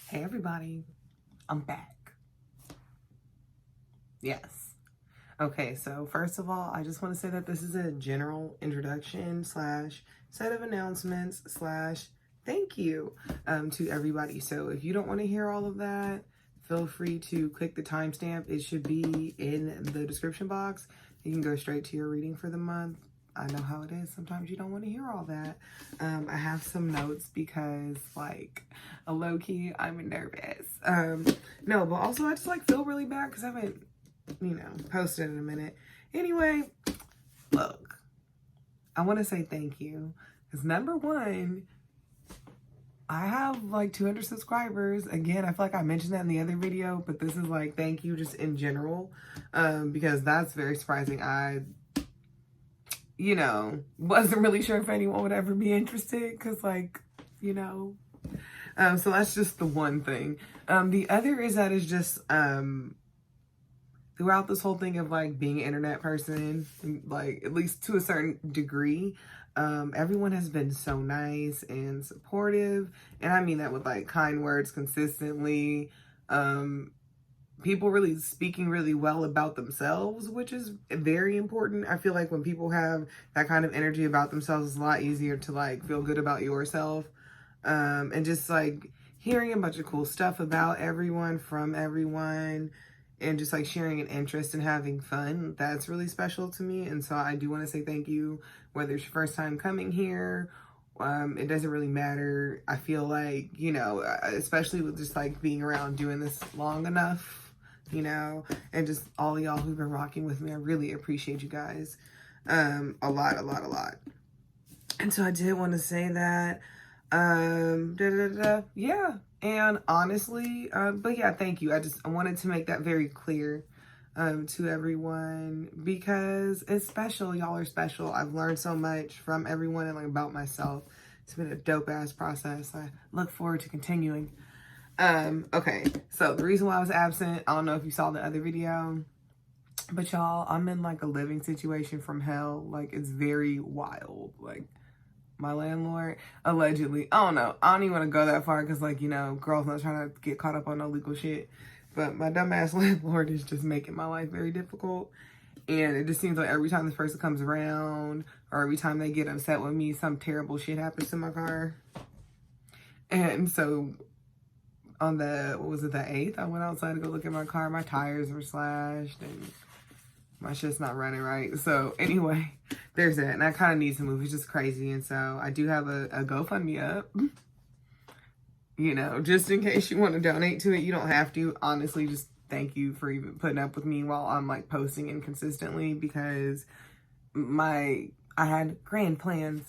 Hey everybody, I'm back. Yes. Okay, so first of all, I just want to say that this is a general introduction slash set of announcements slash thank you to everybody. So if you don't want to hear all of that, feel free to click the timestamp. It should be in the description box. You can go straight to your reading for the month. I know how it is. Sometimes you don't want to hear all that. I have some notes because, like, a low-key, I'm nervous. No, but also I just, like, feel really bad because I haven't, posted in a minute. Anyway, look, I want to say thank you. Because number one, I have, like, 200 subscribers. Again, I feel like I mentioned that in the other video, but this is, like, thank you just in general. Because that's very surprising. I wasn't really sure if anyone would ever be interested because, like, so that's just the one thing. The other is that it's just, throughout this whole thing of, like, being an internet person, like, at least to a certain degree, everyone has been so nice and supportive. And I mean that with, like, kind words consistently. People really speaking really well about themselves, which is very important. I feel like when people have that kind of energy about themselves, it's a lot easier to, like, feel good about yourself. And just, like, hearing a bunch of cool stuff about everyone, from everyone, and just, like, sharing an interest and having fun, that's really special to me. And so I do want to say thank you, whether it's your first time coming here. It doesn't really matter. I feel like, especially with just, like, being around doing this long enough, and just all of y'all who've been rocking with me. I really appreciate you guys. A lot. And so I did want to say that, yeah. And honestly, but yeah, thank you. I wanted to make that very clear, to everyone, because it's special. Y'all are special. I've learned so much from everyone and, like, about myself. It's been a dope ass process. I look forward to continuing. Okay, so the reason why I was absent, I don't know if you saw the other video, but y'all, I'm in, like, a living situation from hell. Like, it's very wild. Like, my landlord, allegedly, I don't know. I don't even want to go that far because, like, girls not trying to get caught up on no legal shit. But my dumbass landlord is just making my life very difficult. And it just seems like every time this person comes around or every time they get upset with me, some terrible shit happens to my car. And so on the 8th, I went outside to go look at my car. My tires were slashed and my shit's not running right. So anyway, there's that. And I kind of need to move. It's just crazy. And so I do have a GoFundMe up. Just in case you want to donate to it. You don't have to. Honestly, just thank you for even putting up with me while I'm, like, posting inconsistently, because I had grand plans.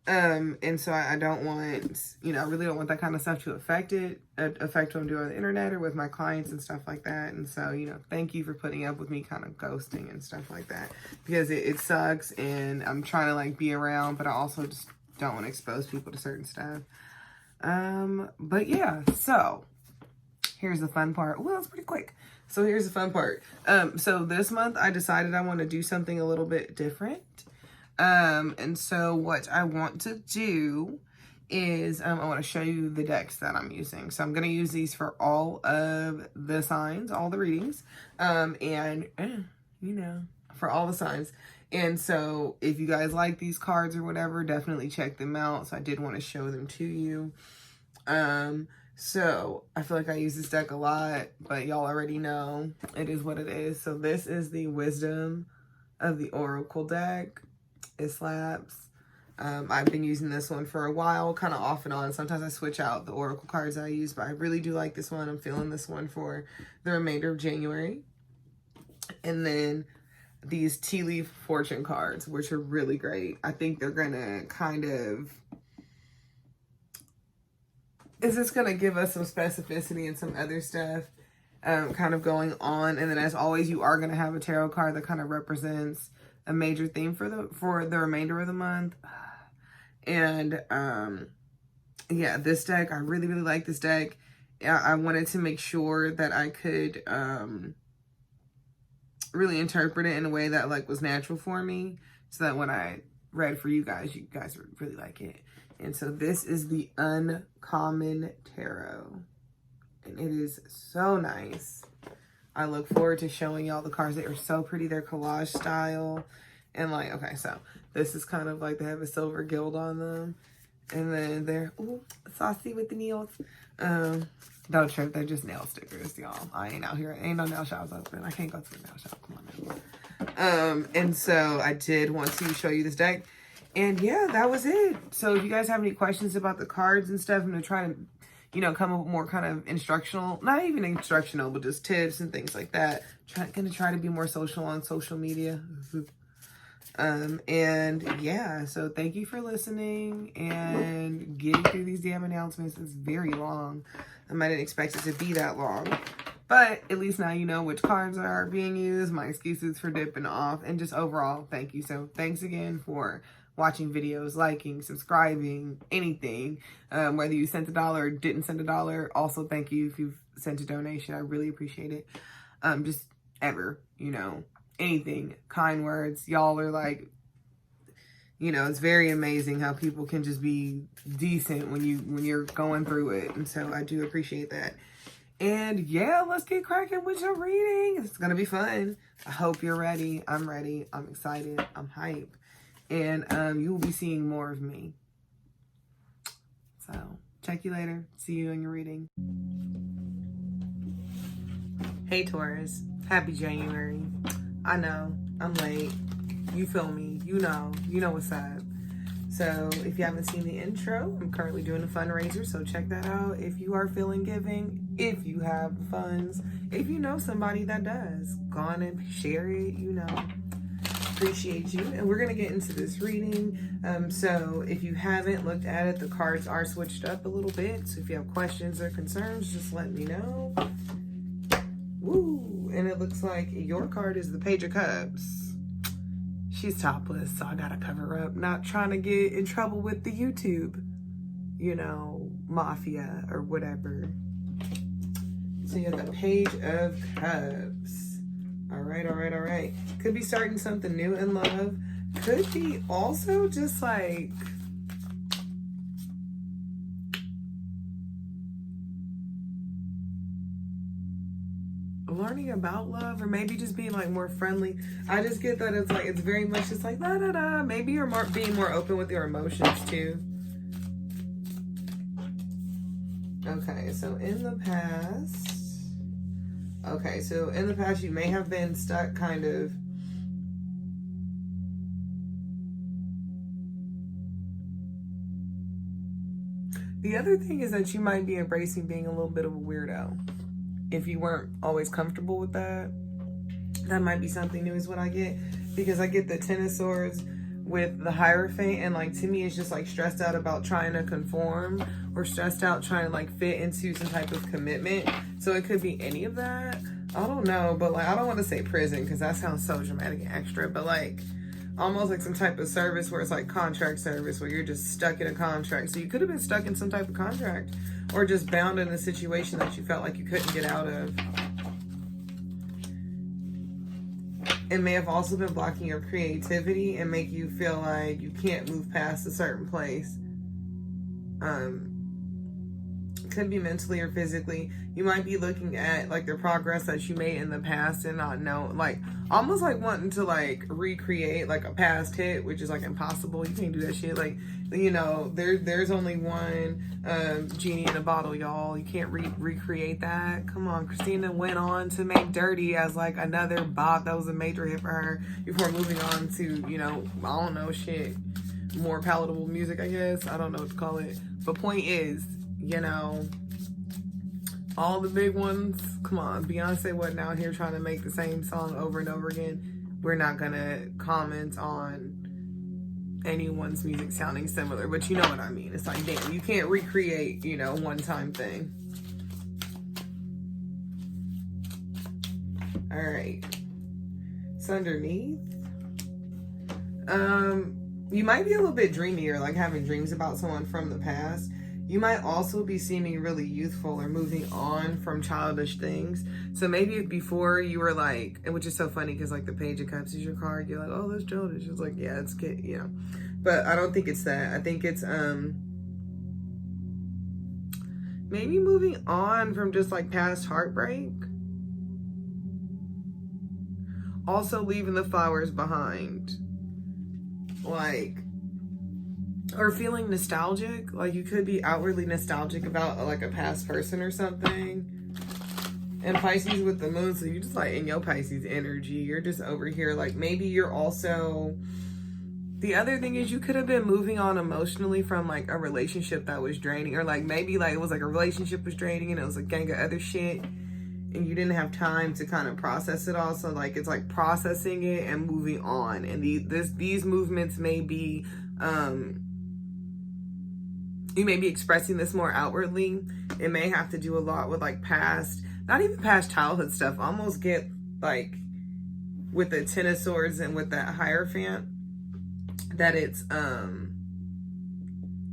And so I don't want, I really don't want that kind of stuff to affect what I'm doing on the internet or with my clients and stuff like that. And so, thank you for putting up with me kind of ghosting and stuff like that, because it sucks, and I'm trying to, like, be around, but I also just don't want to expose people to certain stuff. But yeah, so here's the fun part. Well, it's pretty quick. So here's the fun part. So this month I decided I want to do something a little bit different. And so what I want to do is, I want to show you the decks that I'm using. So I'm going to use these for all of the signs, all the readings, and, for all the signs. And so if you guys like these cards or whatever, definitely check them out. So I did want to show them to you. So I feel like I use this deck a lot, but y'all already know it is what it is. So this is the Wisdom of the Oracle deck. It slaps. I've been using this one for a while, kind of off and on. Sometimes I switch out the Oracle cards I use, but I really do like this one. I'm feeling this one for the remainder of January. And then these tea leaf fortune cards, which are really great. I think they're gonna kind of, is this gonna give us some specificity and some other stuff kind of going on. And then, as always, you are gonna have a tarot card that kind of represents a major theme for the remainder of the month. And yeah, this deck, I really like this deck. I wanted to make sure that I could really interpret it in a way that, like, was natural for me, so that when I read for you guys would really like it. And so this is the Uncommon Tarot. and it is so nice. I look forward to showing y'all the cards. They are so pretty. They're collage style. And like, okay, so this is kind of like they have a silver gild on them. And then they're, ooh, saucy with the nails. Don't trip, they're just nail stickers, y'all. I ain't out here. Ain't no nail shops open. I can't go to the nail shop. Come on now. And so I did want to show you this deck. And yeah, that was it. So if you guys have any questions about the cards and stuff, I'm going to try to, you know, come up with more kind of instructional, not even instructional, but just tips and things like that. Gonna try to be more social on social media. And yeah, so thank you for listening and getting through these damn announcements. It's very long. I didn't expect it to be that long, but at least now you know which cards are being used, my excuses for dipping off, and just overall, thank you. So thanks again for watching videos, liking, subscribing, anything, whether you sent $1 or didn't send $1. Also, thank you if you've sent a donation. I really appreciate it. Just ever, you know, anything, kind words. Y'all are like, you know, it's very amazing how people can just be decent when you're going through it. And so I do appreciate that. And yeah, let's get cracking with your reading. It's gonna be fun. I hope you're ready. I'm ready. I'm excited. I'm hype. And you will be seeing more of me. So check you later. See you in your reading. Hey Taurus, happy January. I know I'm late. You feel me. You know what's up. So if you haven't seen the intro, I'm currently doing a fundraiser. So check that out if you are feeling giving, if you have the funds, if you know somebody that does, go on and share it, you know. Appreciate you. And we're gonna get into this reading. So if you haven't looked at it, the cards are switched up a little bit. So if you have questions or concerns, just let me know. Woo! And it looks like your card is the Page of Cups. She's topless, so I gotta cover her up. Not trying to get in trouble with the YouTube, you know, mafia or whatever. So you have the Page of Cups. All right. Could be starting something new in love. Could be also just like learning about love, or maybe just being like more friendly. I just get that it's like, it's very much just like da da da. Maybe you're being more open with your emotions too. Okay, so in the past. Okay, so in the past, you may have been stuck kind of the other thing is that you might be embracing being a little bit of a weirdo. If you weren't always comfortable with that, that might be something new is what I get. Because I get the Ten of Swords with the Hierophant, and like to me it's just like stressed out about trying to conform or stressed out trying to like fit into some type of commitment. So it could be any of that. I don't know, but like I don't want to say prison because that sounds so dramatic and extra, but like almost like some type of service where it's like contract service where you're just stuck in a contract. So you could have been stuck in some type of contract or just bound in a situation that you felt like you couldn't get out of. It may have also been blocking your creativity and make you feel like you can't move past a certain place. Could be mentally or physically. You might be looking at like the progress that you made in the past and not know, like almost like wanting to like recreate like a past hit, which is like impossible. You can't do that shit. Like, you know, there's only one genie in a bottle, y'all. You can't recreate that. Come on. Christina went on to make Dirty as like another bop. That was a major hit for her before moving on to, you know, I don't know, shit, more palatable music, I guess. I don't know what to call it. But point is, you know, all the big ones, come on. Beyonce wasn't out here trying to make the same song over and over again. We're not gonna comment on anyone's music sounding similar, but you know what I mean. It's like, damn, you can't recreate, you know, one-time thing. All right. So underneath, you might be a little bit dreamy or like having dreams about someone from the past. You might also be seeming really youthful or moving on from childish things. So maybe if before you were like, and which is so funny because like the Page of Cups is your card, you're like, oh, that's childish. It's like, yeah, it's kid, you know. But I don't think it's that. I think it's maybe moving on from just like past heartbreak. Also leaving the flowers behind. Like, or feeling nostalgic. Like, you could be outwardly nostalgic about like a past person or something. And Pisces with the moon, so you just like in your Pisces energy, you're just over here. Like, maybe you're also, the other thing is you could have been moving on emotionally from like a relationship that was draining, or like maybe like it was like a relationship was draining and it was a gang of other shit and you didn't have time to kind of process it all. So like it's like processing it and moving on. And these movements may be, you may be expressing this more outwardly. It may have to do a lot with like past, not even past childhood stuff. Almost get like with the Ten of Swords and with that Hierophant, that it's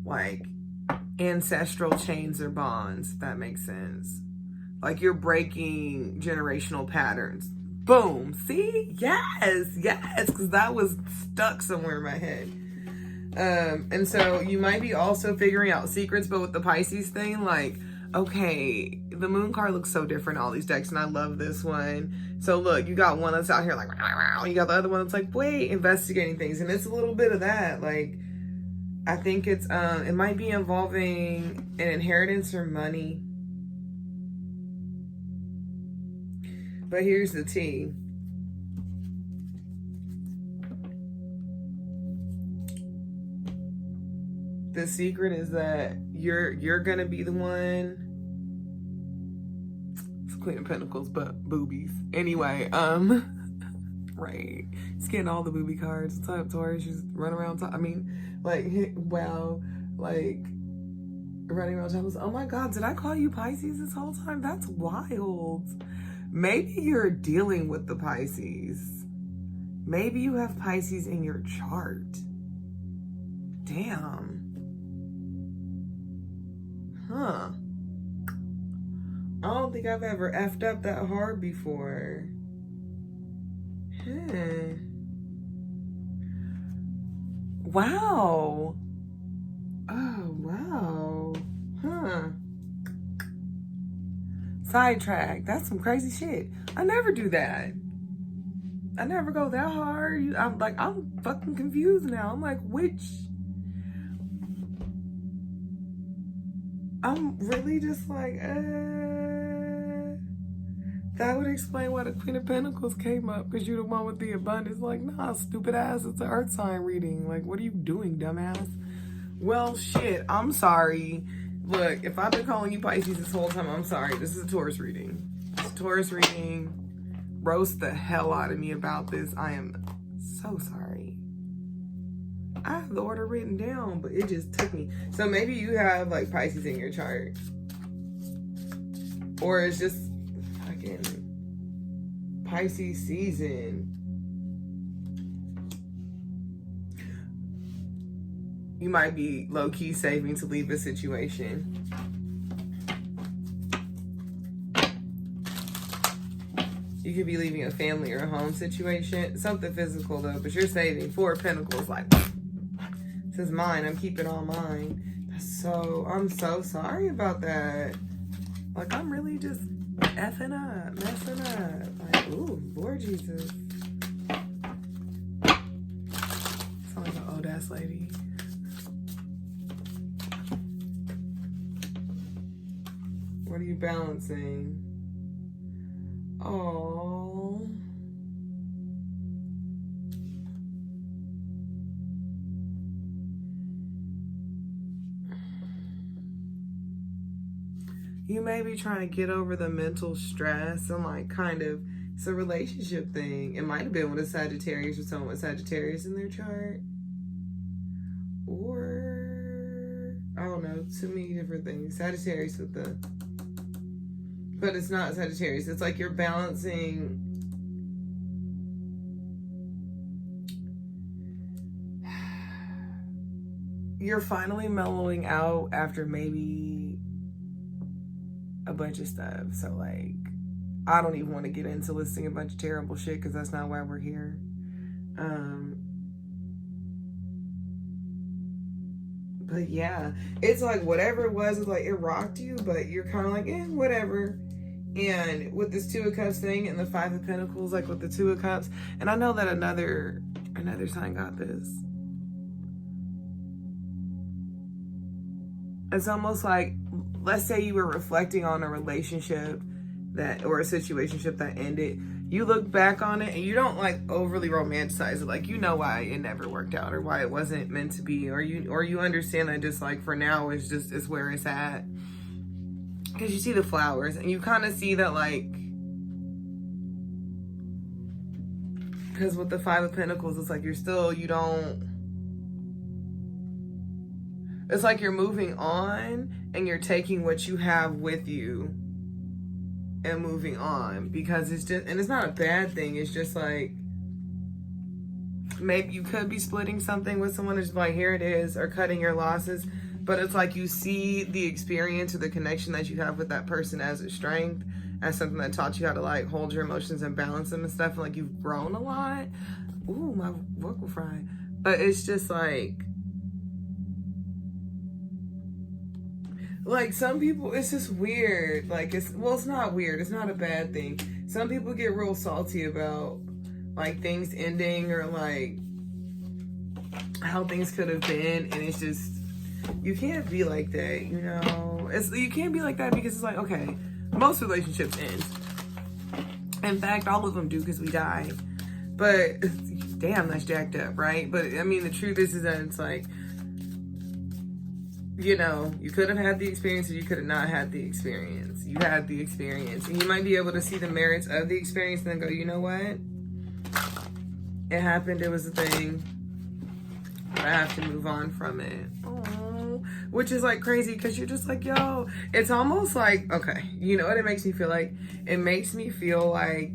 like ancestral chains or bonds, if that makes sense. Like you're breaking generational patterns. Boom. See? Yes, because that was stuck somewhere in my head. And so you might be also figuring out secrets, but with the Pisces thing, like, okay, the moon card looks so different in all these decks, and I love this one. So look, you got one that's out here like, you got the other one that's like, wait, investigating things. And it's a little bit of that. Like, I think it's, it might be involving an inheritance or money. But here's the tea. The secret is that you're gonna be the one. It's Queen of Pentacles, but boobies. Anyway, right. It's getting all the booby cards. What's up, Taurus? Just run around. I mean, like, wow, like running around town. Oh my God, did I call you Pisces this whole time? That's wild. Maybe you're dealing with the Pisces. Maybe you have Pisces in your chart. Damn. Huh. I don't think I've ever effed up that hard before. Huh. Wow. Oh, wow. Huh. Sidetrack. That's some crazy shit. I never do that. I never go that hard. I'm fucking confused now. I'm like, which? I'm really just like, that would explain why the Queen of Pentacles came up, because you're the one with the abundance. Like, nah, stupid ass, it's an earth sign reading. Like, what are you doing, dumbass? Well, shit, I'm sorry. Look, if I've been calling you Pisces this whole time, I'm sorry. This is a Taurus reading. It's a Taurus reading. Roast the hell out of me about this. I am so sorry. I have the order written down, but it just took me. So maybe you have like Pisces in your chart. Or it's just fucking Pisces season. You might be low-key saving to leave a situation. You could be leaving a family or a home situation. Something physical though, but you're saving. Four of Pentacles, like, this is mine. I'm keeping all mine. I'm so sorry about that. Like, I'm really just effing up, messing up. Like, ooh, Lord Jesus. Sound like an old ass lady. What are you balancing? Oh. You may be trying to get over the mental stress and like kind of, it's a relationship thing. It might have been with a Sagittarius or someone with Sagittarius in their chart. Or, I don't know, too many different things. Sagittarius with the, but it's not Sagittarius. It's like you're balancing. You're finally mellowing out after maybe a bunch of stuff. So like, I don't even want to get into listing a bunch of terrible shit because that's not why we're here. But yeah, it's like whatever it was, it's like it rocked you, but you're kind of like, whatever. And with this Two of Cups thing and the Five of Pentacles, like with the Two of Cups, and I know that another sign got this. It's almost like, let's say you were reflecting on a relationship or a situationship that ended. You look back on it and you don't like overly romanticize it. Like, you know why it never worked out or why it wasn't meant to be, or you understand that just like for now it's where it's at. Because you see the flowers and you kind of see that, like, because with the Five of Pentacles, it's like it's like you're moving on and you're taking what you have with you and moving on, because it's just, and it's not a bad thing. It's just like, maybe you could be splitting something with someone, it's like, here it is, or cutting your losses. But it's like you see the experience or the connection that you have with that person as a strength, as something that taught you how to like hold your emotions and balance them and stuff. And like you've grown a lot. Ooh, my vocal fry. But it's just like some people, it's just weird. Like it's not weird. It's not a bad thing. Some people get real salty about like things ending or like how things could have been, and it's just, you can't be like that, you know? You can't be like that, because it's like, okay, most relationships end. In fact, all of them do, because we die. But, damn, that's jacked up, right? But, I mean, the truth is that it's like, you know, you could have had the experience or you could have not had the experience. You had the experience. And you might be able to see the merits of the experience and then go, you know what? It happened, it was a thing. But I have to move on from it. Which is like crazy, because you're just like, yo, it's almost like, okay, you know what it makes me feel like? It makes me feel like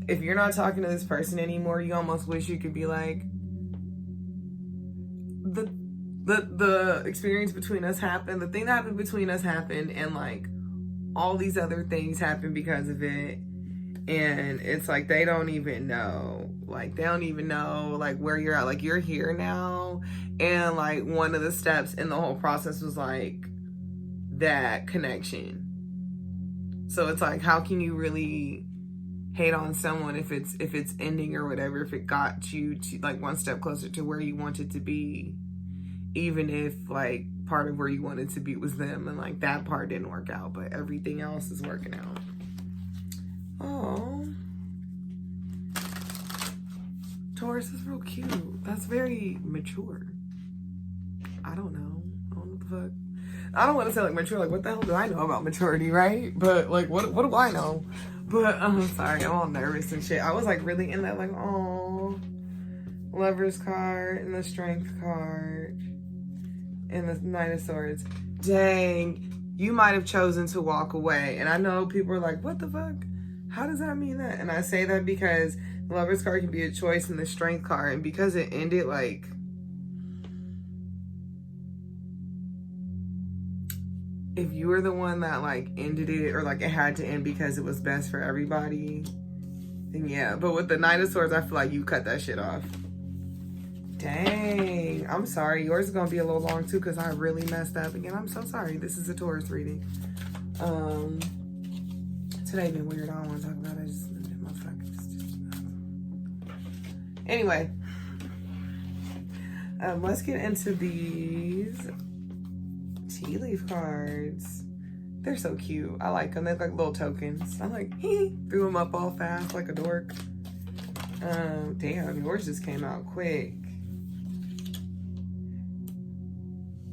if you're not talking to this person anymore, you almost wish you could be like, the experience between us happened, the thing that happened between us happened, and like all these other things happened because of it. And it's like they don't even know like where you're at. Like, you're here now, and like one of the steps in the whole process was like that connection. So it's like, how can you really hate on someone if it's ending or whatever, if it got you to like one step closer to where you wanted to be, even if like part of where you wanted to be was them, and like that part didn't work out, but everything else is working out. Oh, Taurus is real cute. That's very mature. I don't know what the fuck. I don't want to say like mature, like what the hell do I know about maturity, right? But like what do I know? But I'm sorry, I'm all nervous and shit. I was like really in that, like, oh, Lover's card and the Strength card and the Knight of Swords. Dang, you might have chosen to walk away. And I know people are like, what the fuck? How does that mean that? And I say that because the Lover's card can be a choice in the Strength card. And because it ended, like, if you were the one that, like, ended it, or, like, it had to end because it was best for everybody, then yeah. But with the Knight of Swords, I feel like you cut that shit off. Dang. I'm sorry. Yours is going to be a little long, too, because I really messed up. Again, I'm so sorry. This is a Taurus reading. Today been weird. I don't want to talk about it. Anyway. Let's get into these tea leaf cards. They're so cute. I like them. They're like little tokens. I like, threw them up all fast like a dork. Damn, yours just came out quick.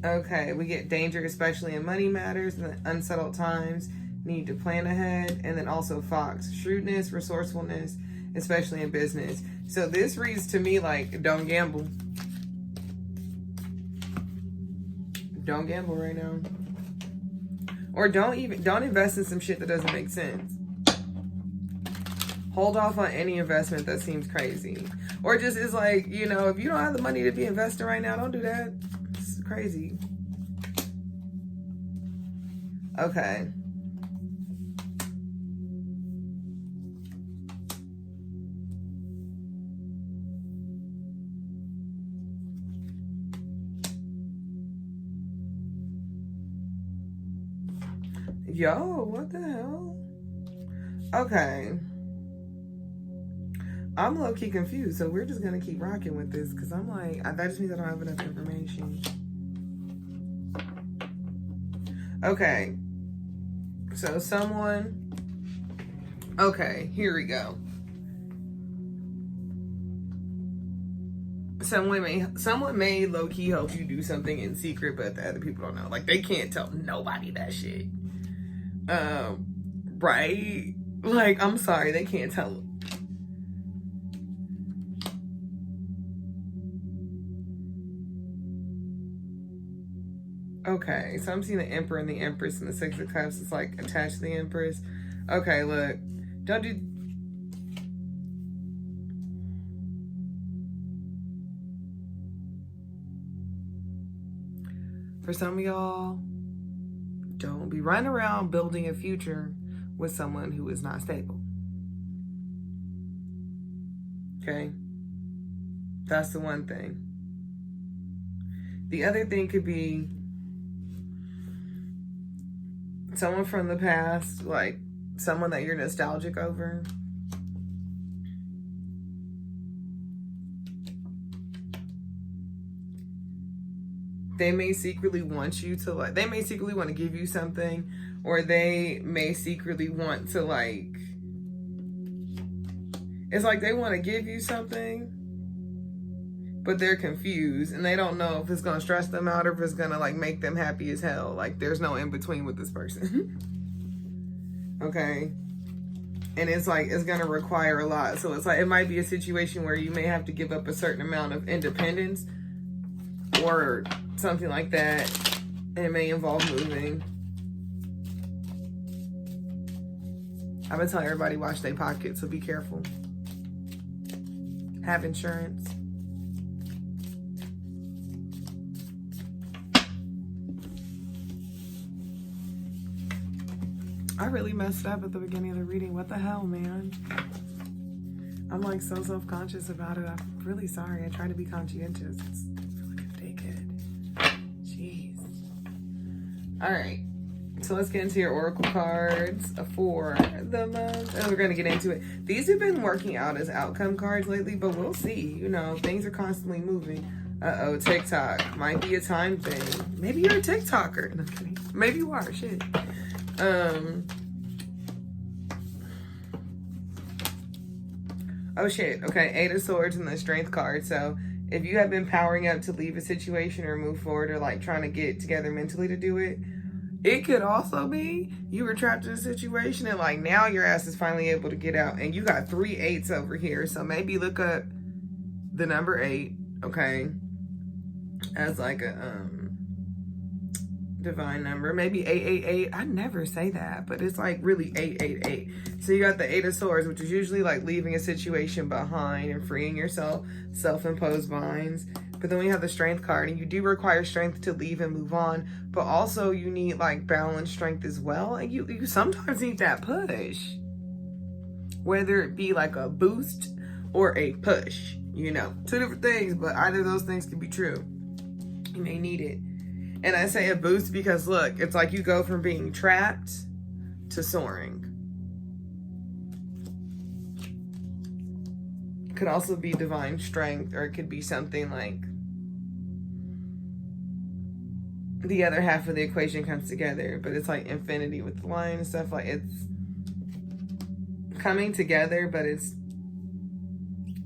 Okay, we get danger, especially in money matters and unsettled times. Need to plan ahead. And then also Fox, shrewdness, resourcefulness, especially in business. So this reads to me like, don't gamble. Don't gamble right now. Or don't invest in some shit that doesn't make sense. Hold off on any investment that seems crazy. Or just is like, you know, if you don't have the money to be investing right now, don't do that. It's crazy. Okay. Yo, what the hell? Okay. I'm low-key confused, so we're just gonna keep rocking with this because I'm like, that just means I don't have enough information. Okay. So someone, okay, here we go. Someone may low-key help you do something in secret, but the other people don't know. Like, they can't tell nobody that shit. Right? Like, I'm sorry, they can't tell. Okay, so I'm seeing the Emperor and the Empress and the Six of Cups is like attached to the Empress. Okay, look, don't do. For some of y'all, don't be running around building a future with someone who is not stable. Okay, that's the one thing. The other thing could be someone from the past, like someone that you're nostalgic over. They may secretly want you to, like, they may secretly want to give you something, or they may secretly want to, like, it's like they want to give you something, but they're confused and they don't know if it's going to stress them out or if it's going to, like, make them happy as hell. Like, there's no in between with this person. Okay. And it's like, it's going to require a lot. So it's like, it might be a situation where you may have to give up a certain amount of independence or something like that. And it may involve moving. I'm going to tell everybody, watch their pockets, so be careful. Have insurance. I really messed up at the beginning of the reading. What the hell, man? I'm like so self-conscious about it. I'm really sorry. I try to be conscientious. I feel like I did good. Jeez. All right. So let's get into your oracle cards for the month. And we're going to get into it. These have been working out as outcome cards lately, but we'll see. You know, things are constantly moving. Uh-oh, TikTok. Might be a time thing. Maybe you're a TikToker. No, I'm kidding. Maybe you are. Shit. Oh shit. Okay, Eight of Swords and the Strength card. So if you have been powering up to leave a situation or move forward or like trying to get together mentally to do it, it could also be you were trapped in a situation and like now your ass is finally able to get out, and you got 3 8s over here. So maybe look up the number 8, okay, as like a divine number. Maybe 888. I never say that, but it's like really 888. So you got the 8 of Swords, which is usually like leaving a situation behind and freeing yourself, self-imposed binds. But then we have the Strength card, and you do require strength to leave and move on, but also you need like balanced strength as well. And you sometimes need that push, whether it be like a boost or a push, you know, 2 different things, but either of those things can be true. You may need it. And I say a boost because look, it's like you go from being trapped to soaring. It could also be divine strength, or it could be something like the other half of the equation comes together, but it's like infinity with the line and stuff. Like it's coming together, but it's,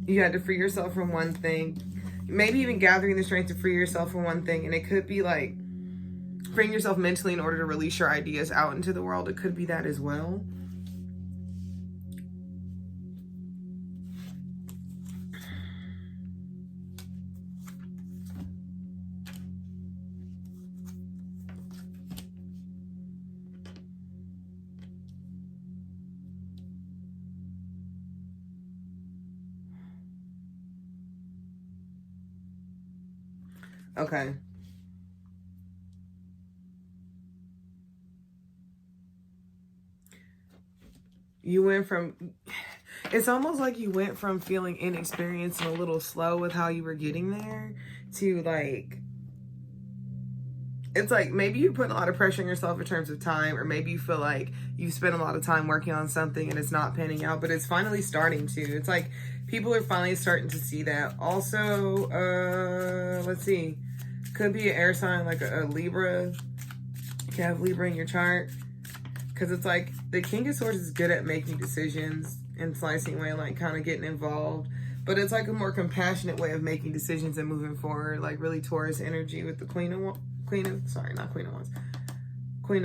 you had to free yourself from one thing, maybe even gathering the strength to free yourself from one thing. And it could be like freeing yourself mentally in order to release your ideas out into the world. It could be that as well. Okay. You went from, it's almost like you went from feeling inexperienced and a little slow with how you were getting there to like it's like maybe you put a lot of pressure on yourself in terms of time, or maybe you feel like you've spent a lot of time working on something and it's not panning out, but it's finally starting to. It's like people are finally starting to see that. Also, let's see, could be an air sign like a Libra. You can have Libra in your chart, because it's like the King of Swords is good at making decisions and slicing away, like kind of getting involved. But it's like a more compassionate way of making decisions and moving forward, like really Taurus energy with the Queen of Wands. Queen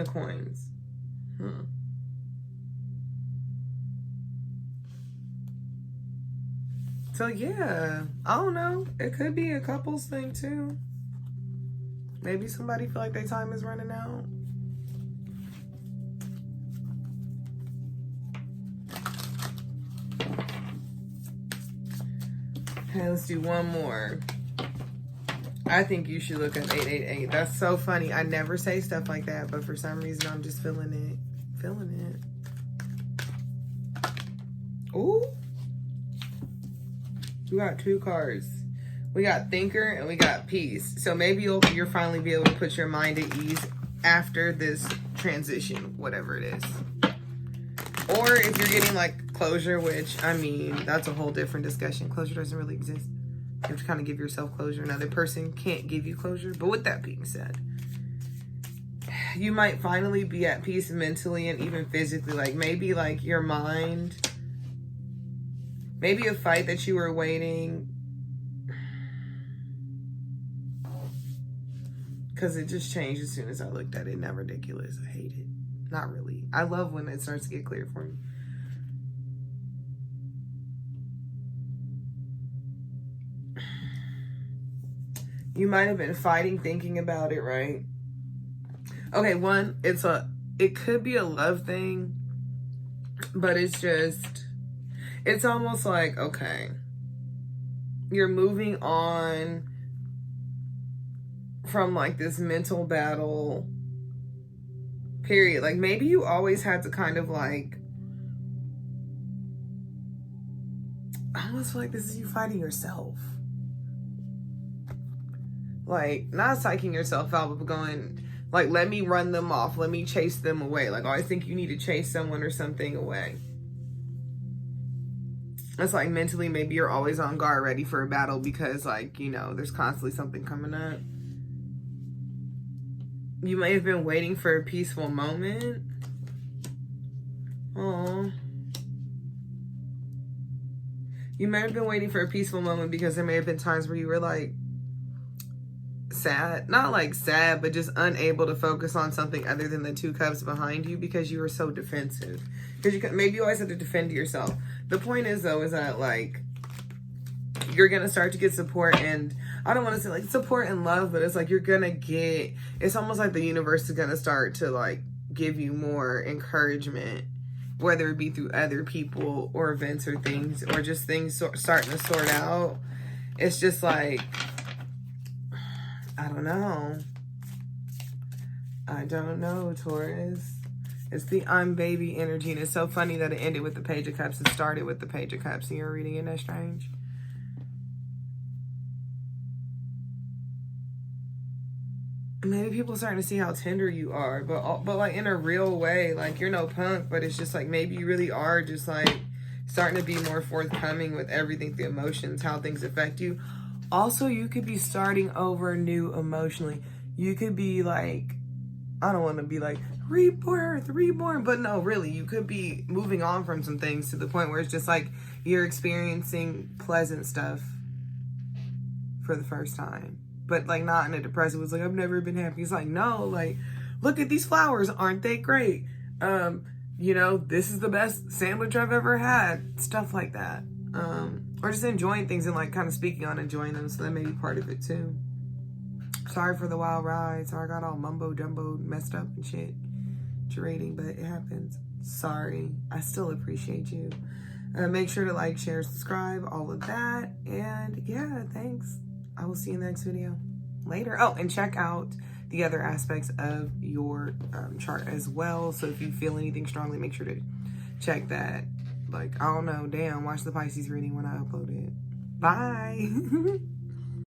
of Coins. So yeah, I don't know. It could be a couples thing too. Maybe somebody feel like their time is running out. Okay, let's do one more. I think you should look up 888. That's so funny. I never say stuff like that, but for some reason I'm just feeling it. Feeling it. Ooh. We got two cards. We got Thinker and we got Peace. So maybe you'll finally be able to put your mind at ease after this transition, whatever it is. Or if you're getting like closure, which I mean, that's a whole different discussion. Closure doesn't really exist. You have to kind of give yourself closure. Another person can't give you closure. But with that being said, you might finally be at peace mentally and even physically. Like maybe like your mind, maybe a fight that you were waiting, because it just changed as soon as I looked at it. Not ridiculous. I hate it. Not really. I love when it starts to get clear for me. You might have been fighting, thinking about it, right? Okay, one, it could be a love thing, but it's almost like, okay, you're moving on from like this mental battle period. Like maybe you always had to kind of like, I almost feel like this is you fighting yourself. Like, not psyching yourself out, but going, like, let me run them off. Let me chase them away. Like, I think you need to chase someone or something away. It's like mentally, maybe you're always on guard, ready for a battle because, like, you know, there's constantly something coming up. You may have been waiting for a peaceful moment. Oh. You may have been waiting for a peaceful moment because there may have been times where you were, like, sad, not like sad, but just unable to focus on something other than the two cups behind you because you were so defensive. Because maybe you always have to defend yourself. The point is though, is that like you're gonna start to get support, and I don't want to say like support and love, but it's like you're gonna get, it's almost like the universe is gonna start to like give you more encouragement, whether it be through other people or events or things, or just things starting to sort out. It's just like, I don't know, Taurus. It's the I'm baby energy, and it's so funny that it ended with the Page of Cups and started with the Page of Cups, and you're reading it. That's strange. Maybe people are starting to see how tender you are, but like in a real way. Like you're no punk, but it's just like maybe you really are just like starting to be more forthcoming with everything, the emotions, how things affect you. Also, you could be starting over new emotionally. You could be like, I don't want to be like, reborn. But no, really, you could be moving on from some things to the point where it's just like you're experiencing pleasant stuff for the first time. But like not in a depressive, it's like, I've never been happy. It's like, no, like, look at these flowers. Aren't they great? You know, this is the best sandwich I've ever had. Stuff like that. Or just enjoying things and like kind of speaking on enjoying them. So that may be part of it too. Sorry for the wild ride. Sorry I got all mumbo jumbo messed up and shit. Gyrating, but it happens. Sorry. I still appreciate you. Make sure to like, share, subscribe, all of that. And yeah, thanks. I will see you in the next video. Later. Oh, and check out the other aspects of your chart as well. So if you feel anything strongly, make sure to check that. Like, I don't know, damn, watch the Pisces reading when I upload it. Bye.